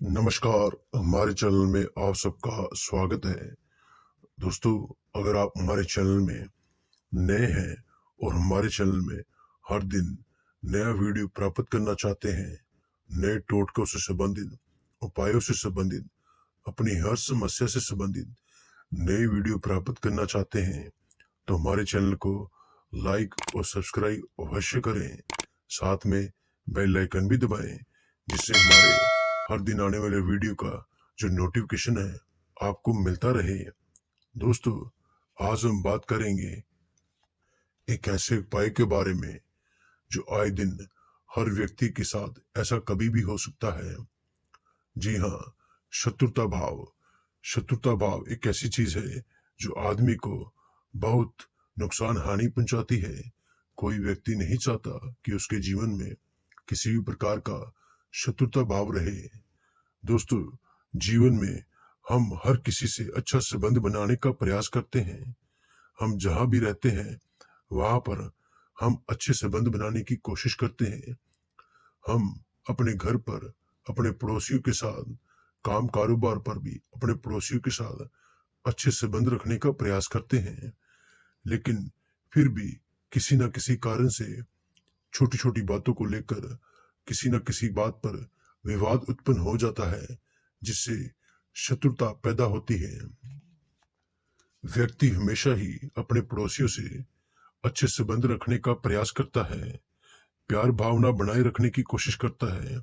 नमस्कार। हमारे चैनल में आप सबका स्वागत है। दोस्तों, अगर आप हमारे चैनल में नए हैं और हमारे चैनल में हर दिन नया वीडियो प्राप्त करना चाहते हैं, नए टोटकों से संबंधित, उपायों से संबंधित, अपनी हर समस्या से संबंधित नए वीडियो प्राप्त करना चाहते हैं, तो हमारे चैनल को लाइक और सब्सक्राइब अवश्य करें। साथ में बेल आइकन भी दबाएं, जिससे हमारे हर दिन आने वाले वीडियो का जो नोटिफिकेशन है आपको मिलता रहे। दोस्तों, आज हम बात करेंगे एक ऐसे उपाय के बारे में जो आए दिन हर व्यक्ति के साथ ऐसा कभी भी हो सकता है। जी हाँ, शत्रुता भाव। शत्रुता भाव एक ऐसी चीज है जो आदमी को बहुत नुकसान हानि पहुंचाती है। कोई व्यक्ति नहीं चाहता कि उसके जीवन में किसी भी प्रकार का शत्रुता भाव रहे। दोस्तों, जीवन में हम हर किसी से अच्छा संबंध बनाने का प्रयास करते हैं। हम जहां भी रहते हैं वहां पर हम अच्छे संबंध बनाने की कोशिश करते हैं। हम अपने घर पर, अपने पड़ोसियों के साथ, काम कारोबार पर भी अपने पड़ोसियों के साथ अच्छे संबंध रखने का प्रयास करते हैं। लेकिन फिर भी किसी न किसी कारण से छोटी छोटी बातों को लेकर किसी न किसी बात पर विवाद उत्पन्न हो जाता है, जिससे शत्रुता पैदा होती है। व्यक्ति हमेशा ही अपने पड़ोसियों से अच्छे संबंध रखने का प्रयास करता है, प्यार भावना बनाए रखने की कोशिश करता है।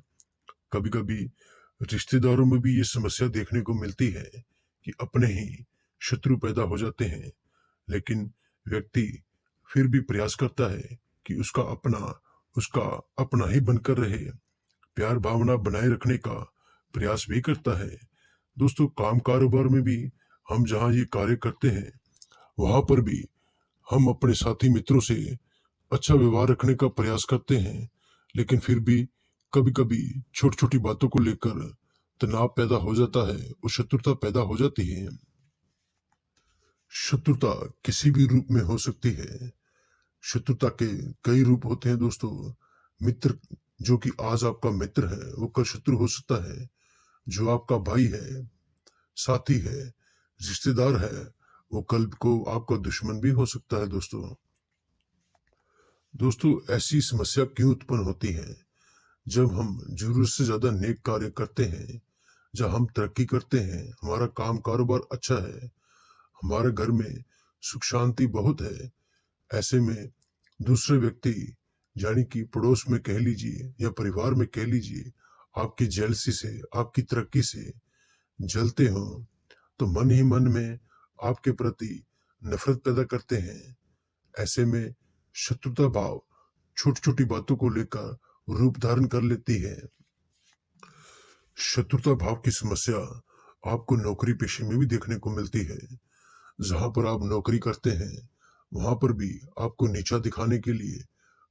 कभी कभी रिश्तेदारों में भी ये समस्या देखने को मिलती है कि अपने ही शत्रु पैदा हो जाते हैं, लेकिन व्यक्ति फिर भी प्रयास करता है कि उसका अपना ही बनकर रहे, प्यार भावना बनाए रखने का प्रयास भी करता है। दोस्तों, काम कारोबार में भी हम जहाँ ये कार्य करते हैं वहां पर भी हम अपने साथी मित्रों से अच्छा व्यवहार रखने का प्रयास करते हैं, लेकिन फिर भी कभी कभी छोटी छोटी बातों को लेकर तनाव पैदा हो जाता है और शत्रुता पैदा हो जाती है। शत्रुता किसी भी रूप में हो सकती है। शत्रुता के कई रूप होते हैं दोस्तों। मित्र, जो कि आज आपका मित्र है, वो कल शत्रु हो सकता है। जो आपका भाई है, साथी है, रिश्तेदार है, वो कल को आपका दुश्मन भी हो सकता है। दोस्तों, ऐसी समस्या क्यों उत्पन्न होती है? जब हम जरूरत से ज्यादा नेक कार्य करते हैं, जब हम तरक्की करते हैं, हमारा काम कारोबार अच्छा है, हमारे घर में सुख शांति बहुत है, ऐसे में दूसरे व्यक्ति, यानी कि पड़ोस में कह लीजिए या परिवार में कह लीजिए, आपकी जेलसी से, आपकी तरक्की से जलते हो, तो मन ही मन में आपके प्रति नफरत पैदा करते हैं। ऐसे में शत्रुता भाव छोटी छोटी बातों को लेकर रूप धारण कर लेती है। शत्रुता भाव की समस्या आपको नौकरी पेशे में भी देखने को मिलती है। जहां पर आप नौकरी करते हैं वहां पर भी आपको नीचा दिखाने के लिए,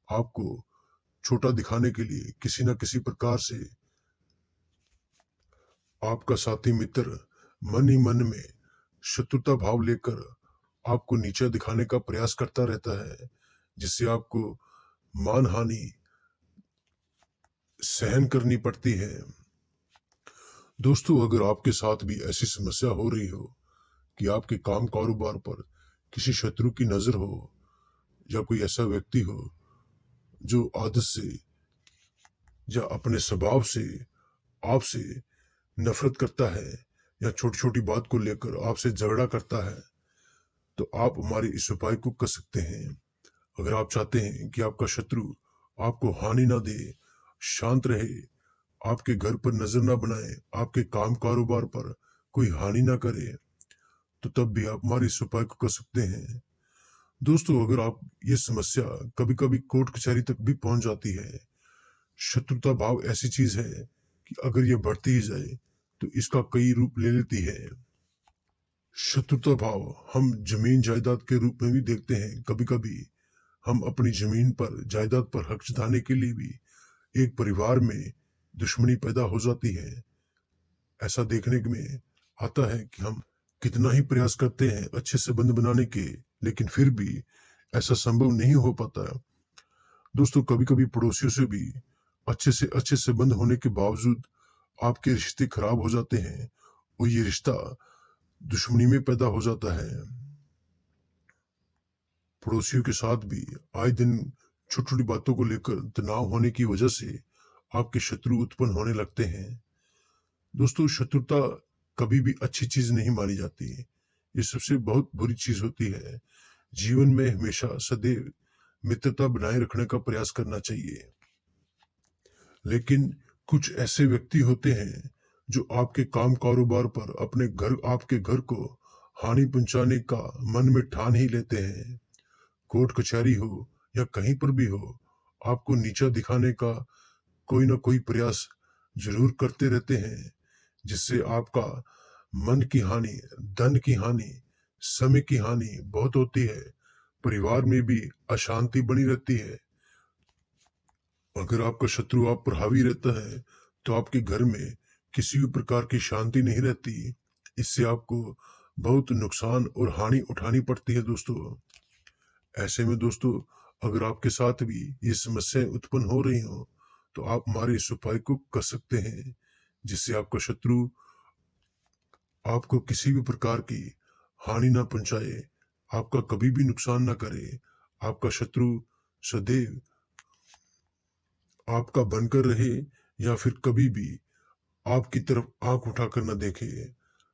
आपको छोटा दिखाने के लिए किसी न किसी प्रकार से आपका साथी मित्र मन ही मन में शत्रुता भाव लेकर आपको नीचा दिखाने का प्रयास करता रहता है, जिससे आपको मानहानि सहन करनी पड़ती है। दोस्तों, अगर आपके साथ भी ऐसी समस्या हो रही हो कि आपके काम कारोबार पर किसी शत्रु की नजर हो, या कोई ऐसा व्यक्ति हो जो आदत से या अपने स्वभाव से आपसे नफरत करता है या छोटी छोटी बात को लेकर आपसे झगड़ा करता है, तो आप हमारे इस उपाय को कर सकते हैं। अगर आप चाहते हैं कि आपका शत्रु आपको हानि ना दे, शांत रहे, आपके घर पर नजर ना बनाए, आपके काम कारोबार पर कोई हानि ना करे, तो तब भी आप हमारे इस उपाय को कर सकते हैं। दोस्तों, अगर आप ये समस्या कभी कभी कोर्ट कचहरी तक भी पहुंच जाती है। शत्रुता भाव ऐसी चीज है कि अगर ये बढ़ती ही जाए तो इसका कई रूप ले लेती है। शत्रुता भाव हम जमीन जायदाद के रूप में भी देखते हैं। कभी कभी हम अपनी जमीन पर, जायदाद पर हक जताने के लिए भी एक परिवार में दुश्मनी पैदा हो जाती है। ऐसा देखने में आता है कि हम कितना ही प्रयास करते हैं अच्छे संबंध बनाने के, लेकिन फिर भी ऐसा संभव नहीं हो पाता। दोस्तों, कभी कभी पड़ोसियों से भी अच्छे से अच्छे संबंध होने के बावजूद आपके रिश्ते खराब हो जाते हैं और ये रिश्ता दुश्मनी में पैदा हो जाता है। पड़ोसियों के साथ भी आए दिन छोटी छोटी बातों को लेकर तनाव होने की वजह से आपके शत्रु उत्पन्न होने लगते हैं। दोस्तों, शत्रुता कभी भी अच्छी चीज नहीं मानी जाती। ये सबसे बहुत बुरी चीज होती है। जीवन में हमेशा सदैव मित्रता बनाए रखने का प्रयास करना चाहिए। लेकिन कुछ ऐसे व्यक्ति होते हैं जो आपके काम कारोबार पर आपके घर को हानि पहुंचाने का मन में ठान ही लेते हैं। कोर्ट कचहरी हो या कहीं पर भी हो, आपको नीचा दिखाने का कोई ना कोई प्रयास जरूर करते रहते हैं, जिससे आपका मन की हानि, धन की हानि, समय की हानि बहुत होती है। परिवार में भी अशांति बनी रहती है। अगर आपका शत्रु आप पर हावी रहता है तो आपके घर में किसी भी प्रकार की शांति नहीं रहती। इससे आपको बहुत नुकसान और हानि उठानी पड़ती है दोस्तों। ऐसे में दोस्तों, अगर आपके साथ भी ये समस्याएं उत्पन्न हो रही हो तो आप हमारे इस उपाय को कर सकते हैं, जिससे आपका शत्रु आपको किसी भी प्रकार की हानि ना पहुंचाए, आपका कभी भी नुकसान ना करे। आपका शत्रु सदैव आपका बनकर रहे या फिर कभी भी आपकी तरफ आंख उठाकर न देखे,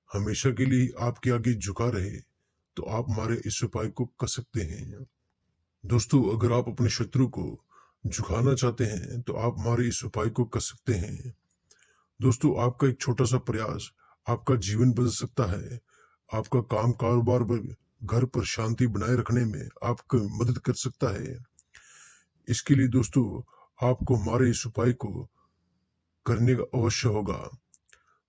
हमेशा के लिए आपके आगे झुका रहे, तो आप हमारे इस उपाय को कर सकते हैं। दोस्तों, अगर आप अपने शत्रु को झुकाना चाहते हैं तो आप हमारे इस उपाय को कर सकते हैं। दोस्तों, आपका एक छोटा सा प्रयास आपका जीवन बदल सकता है। आपका काम कारोबार घर पर शांति बनाए रखने में आपको मदद कर सकता है। इसके लिए दोस्तों, आपको हमारे इस उपाय को करने का अवश्य होगा।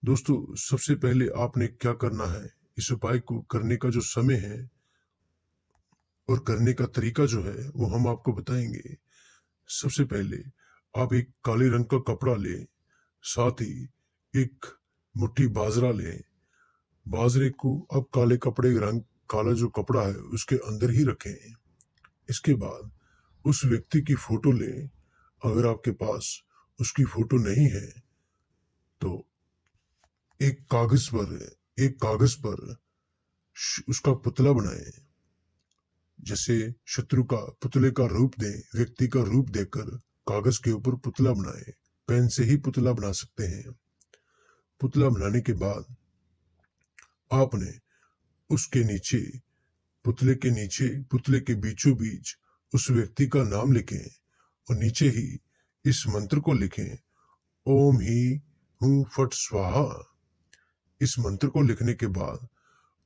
दोस्तों, सबसे पहले आपने क्या करना है, इस उपाय को करने का जो समय है और करने का तरीका जो है वो हम आपको बताएंगे। सबसे पहले आप एक काले रंग का कपड़ा लें, साथ ही एक मुट्ठी बाजरा लें। बाजरे को आप काले कपड़े रंग काला जो कपड़ा है उसके अंदर ही रखें। इसके बाद उस व्यक्ति की फोटो लें। अगर आपके पास उसकी फोटो नहीं है तो एक कागज पर उसका पुतला बनाएं। जैसे शत्रु का पुतले का रूप दें, व्यक्ति का रूप देकर कागज के ऊपर पुतला बनाएं। पेन से ही पुतला बना सकते हैं। पुतला बनाने के बाद आपने उसके नीचे पुतले के बीचों बीच उस व्यक्ति का नाम लिखें और नीचे ही इस मंत्र को लिखें, ओम ही हूं फट स्वाहा। इस मंत्र को लिखने के बाद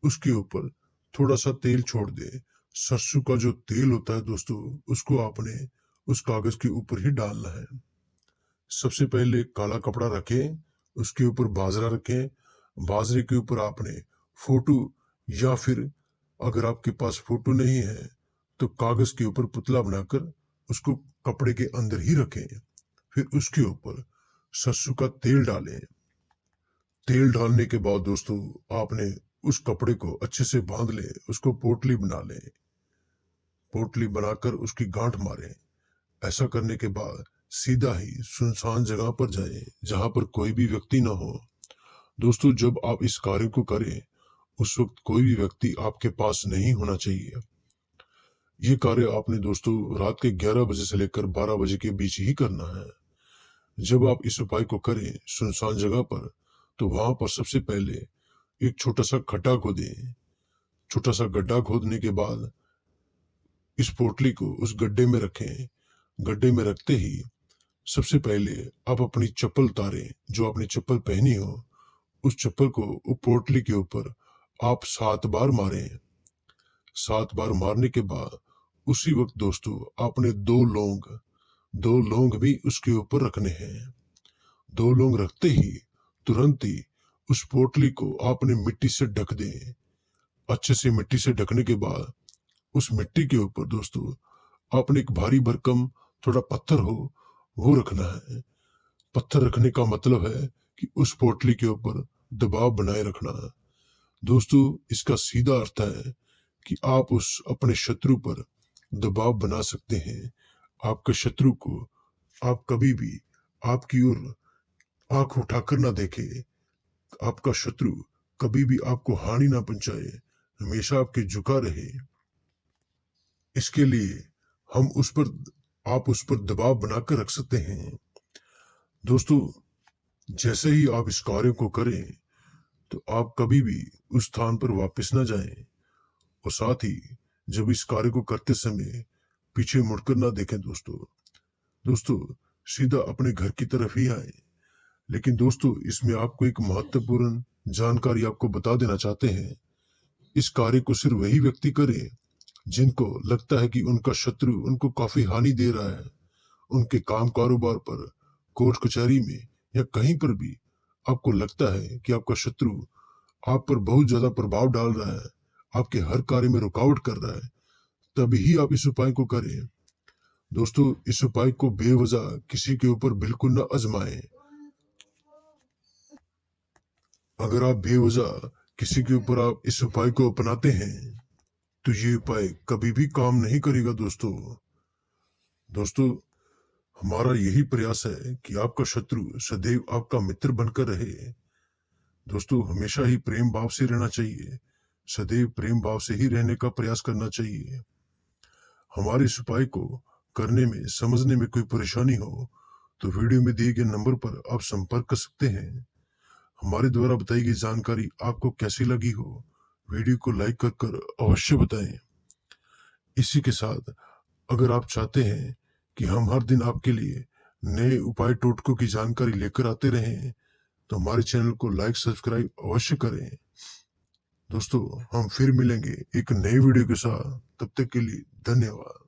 उसके ऊपर थोड़ा सा तेल छोड़ दे। सरसों का जो तेल होता है दोस्तों, उसको आपने उस कागज के ऊपर ही डालना है। सबसे पहले काला कपड़ा रखें, उसके ऊपर बाजरा रखें। बाजरे के ऊपर आपने फोटो, या फिर अगर आपके पास फोटो नहीं है तो कागज के ऊपर पुतला बनाकर उसको कपड़े के अंदर ही रखें। फिर उसके ऊपर सरसों का तेल डालें। तेल डालने के बाद दोस्तों, आपने उस कपड़े को अच्छे से बांध लें, उसको पोटली बना लें। पोटली बनाकर उसकी गांठ मारें। ऐसा करने के बाद सीधा ही सुनसान जगह पर जाएं, जहां पर कोई भी व्यक्ति न हो। दोस्तों, जब आप इस कार्य को करें उस वक्त कोई भी व्यक्ति आपके पास नहीं होना चाहिए। ये कार्य आपने दोस्तों रात के 11 बजे से लेकर 12 बजे के बीच ही करना है। जब आप इस उपाय को करें सुनसान जगह पर, तो वहां पर सबसे पहले एक छोटा सा खड्डा खोदें। छोटा सा गड्ढा खोदने के बाद इस पोटली को उस गड्ढे में रखें। गड्ढे में रखते ही सबसे पहले आप अपनी चप्पल उतारें। जो आपने चप्पल पहनी हो उस चप्पल को उस पोटली के ऊपर आप 7 बार मारें। 7 बार मारने के बाद उसी वक्त दोस्तों आपने 2 लौंग भी उसके ऊपर रखने हैं। 2 लौंग रखते ही तुरंत ही उस पोटली को आपने मिट्टी से ढक दें। अच्छे से मिट्टी से ढकने के बाद उस मिट्टी के ऊपर दोस्तों आपने एक भारी भरकम थोड़ा पत्थर हो वो रखना है। पत्थर रखने का मतलब है कि उस पोटली के ऊपर दबाव बनाए रखना। दोस्तों, इसका सीधा अर्थ है कि आप उस अपने शत्रु पर दबाव बना सकते हैं। आपके शत्रु को आप कभी भी आपकी ओर आंख उठाकर ना देखे, आपका शत्रु कभी भी आपको हानि ना पहुंचाए, हमेशा आपके झुका रहे। इसके लिए आप उस पर दबाव बनाकर रख सकते हैं। दोस्तों, जैसे ही आप इस कार्य को करें तो आप कभी भी उस स्थान पर वापस ना जाएं, और साथ ही जब इस कार्य को करते समय पीछे मुड़कर ना देखें। दोस्तों सीधा अपने घर की तरफ ही आए। लेकिन दोस्तों, इसमें आपको एक महत्वपूर्ण जानकारी आपको बता देना चाहते हैं। इस कार्य को सिर्फ वही व्यक्ति करे जिनको लगता है कि उनका शत्रु उनको काफी हानि दे रहा है। उनके काम कारोबार पर, कोर्ट कचहरी में या कहीं पर भी आपको लगता है कि आपका शत्रु आप पर बहुत ज्यादा प्रभाव डाल रहा है, आपके हर कार्य में रुकावट कर रहा है, तभी आप इस उपाय को करें। दोस्तों, इस उपाय को बेवजह किसी के ऊपर बिल्कुल न आजमाएं। अगर आप बेवजह किसी के ऊपर आप इस उपाय को अपनाते हैं तो ये उपाय कभी भी काम नहीं करेगा। दोस्तों हमारा यही प्रयास है कि आपका शत्रु सदैव आपका मित्र बनकर रहे। दोस्तों, हमेशा ही प्रेम भाव से रहना चाहिए, सदैव प्रेम भाव से ही रहने का प्रयास करना चाहिए। हमारे इस उपाय को करने में, समझने में कोई परेशानी हो तो वीडियो में दिए गए नंबर पर आप संपर्क कर सकते हैं। हमारे द्वारा बताई गई जानकारी आपको कैसी लगी हो, वीडियो को लाइक कर अवश्य बताएं। इसी के साथ अगर आप चाहते हैं कि हम हर दिन आपके लिए नए उपाय टोटकों की जानकारी लेकर आते रहें तो हमारे चैनल को लाइक सब्सक्राइब अवश्य करें। दोस्तों, हम फिर मिलेंगे एक नए वीडियो के साथ। तब तक के लिए धन्यवाद।